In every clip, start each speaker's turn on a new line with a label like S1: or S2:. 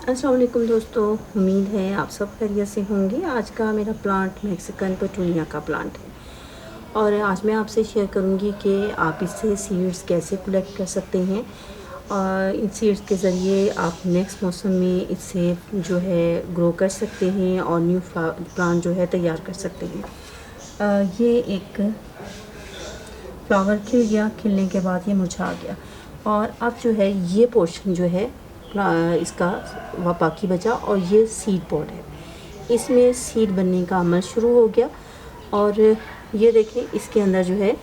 S1: अस्सलाम वालेकुम दोस्तों, उम्मीद है आप सब खैरियत से होंगे। आज का मेरा प्लांट मैक्सिकन पेटूनिया का प्लांट है और आज मैं आपसे शेयर करूंगी कि आप इससे सीड्स कैसे कलेक्ट कर सकते हैं और इन सीड्स के ज़रिए आप नेक्स्ट मौसम में इससे जो है ग्रो कर सकते हैं और न्यू प्लांट जो है तैयार कर सकते हैं। ये एक फ्लावर खिल गया, खिलने के बाद ये मुरझा गया और अब जो है ये पोर्शन जो है इसका वह बाकी बचा और ये सीड पॉड है। इसमें सीड बनने का अमल शुरू हो गया और ये देखें इसके अंदर जो है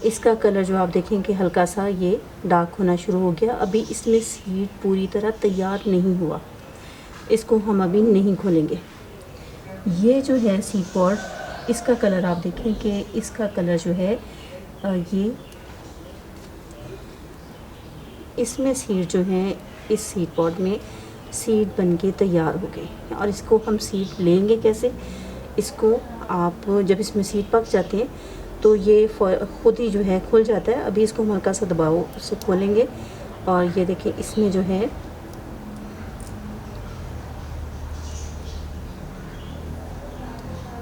S1: इसका कलर जो आप देखें कि हल्का सा ये डार्क होना शुरू हो गया। अभी इसमें सीड पूरी तरह तैयार नहीं हुआ, इसको हम अभी नहीं खोलेंगे। ये जो है सीड पॉड, इसका कलर आप देखें कि इसका कलर जो है ये इसमें सीड जो है इस सीड पॉड में सीड बनके तैयार हो गए और इसको हम सीड लेंगे कैसे। इसको आप जब इसमें सीड पक जाते हैं तो ये खुद ही जो है खुल जाता है। अभी इसको हम हल्का सा दबाव से खोलेंगे और ये देखिए इसमें जो है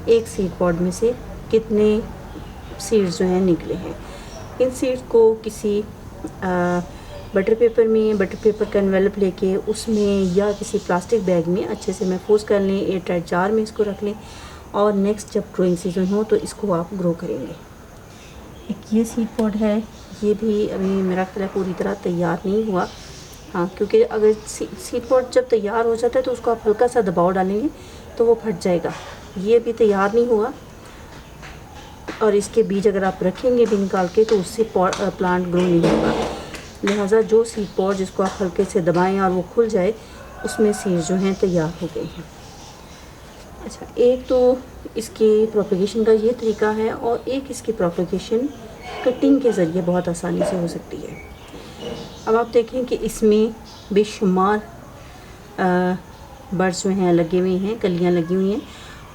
S1: एक सीड पॉड में से कितने सीड्स जो हैं निकले हैं। इन सीड्स को किसी बटर पेपर का एनवेलप लेके उसमें या किसी प्लास्टिक बैग में अच्छे से महफूज कर लें, एयर टाइट जार में इसको रख लें और नेक्स्ट जब ग्रोइंग सीज़न हो तो इसको आप ग्रो करेंगे। एक ये सीड पॉड है, ये भी अभी मेरा ख्याल है पूरी तरह तैयार नहीं हुआ। हाँ, क्योंकि अगर सीड पॉड जब तैयार हो जाता है तो उसको आप हल्का सा दबाव डालेंगे तो वो फट जाएगा। ये भी तैयार नहीं हुआ और इसके बीज अगर आप रखेंगे भी निकाल के तो उससे प्लांट ग्रो नहीं होगा। लिहाजा जो सीड पॉड जिसको आप हल्के से दबाएं और वो खुल जाए उसमें सीड जो हैं तैयार हो गए हैं। अच्छा, एक तो इसकी प्रोपेगेशन का ये तरीका है और एक इसकी प्रोपेगेशन कटिंग के ज़रिए बहुत आसानी से हो सकती है। अब आप देखें कि इसमें बेशुमार बर्ड्स जो हैं लगे हुए हैं, कलियाँ लगी हुई हैं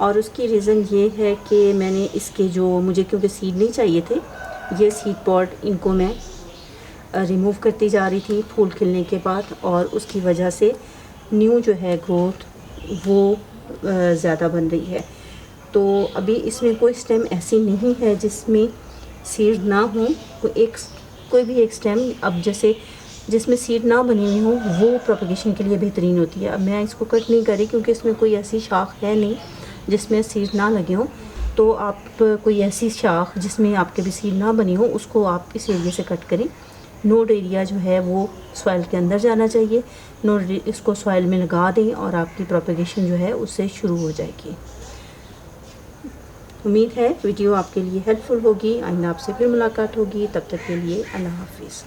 S1: और उसकी रीज़न ये है कि मैंने इसके जो मुझे क्योंकि सीड नहीं चाहिए थे, ये सीड पॉड इनको मैं रिमूव करती जा रही थी फूल खिलने के बाद और उसकी वजह से न्यू जो है ग्रोथ वो ज़्यादा बन रही है। तो अभी इसमें कोई स्टेम ऐसी नहीं है जिसमें सीड ना हो। कोई भी एक स्टेम अब जैसे जिसमें सीड ना बनी हुई हो वो प्रोपेगेशन के लिए बेहतरीन होती है। अब मैं इसको कट नहीं करी क्योंकि इसमें कोई ऐसी शाख है नहीं जिसमें सीड ना लगे हों। तो आप कोई ऐसी शाख जिसमें आपके भी सीड ना बनी हो उसको आप इस एरिया से कट करें। नोड एरिया जो है वो सॉइल के अंदर जाना चाहिए। नोड इसको सॉइल में लगा दें और आपकी प्रोपेगेशन जो है उससे शुरू हो जाएगी। उम्मीद है वीडियो आपके लिए हेल्पफुल होगी। आइंदा आपसे फिर मुलाकात होगी, तब तक के लिए अल्लाह हाफिज़।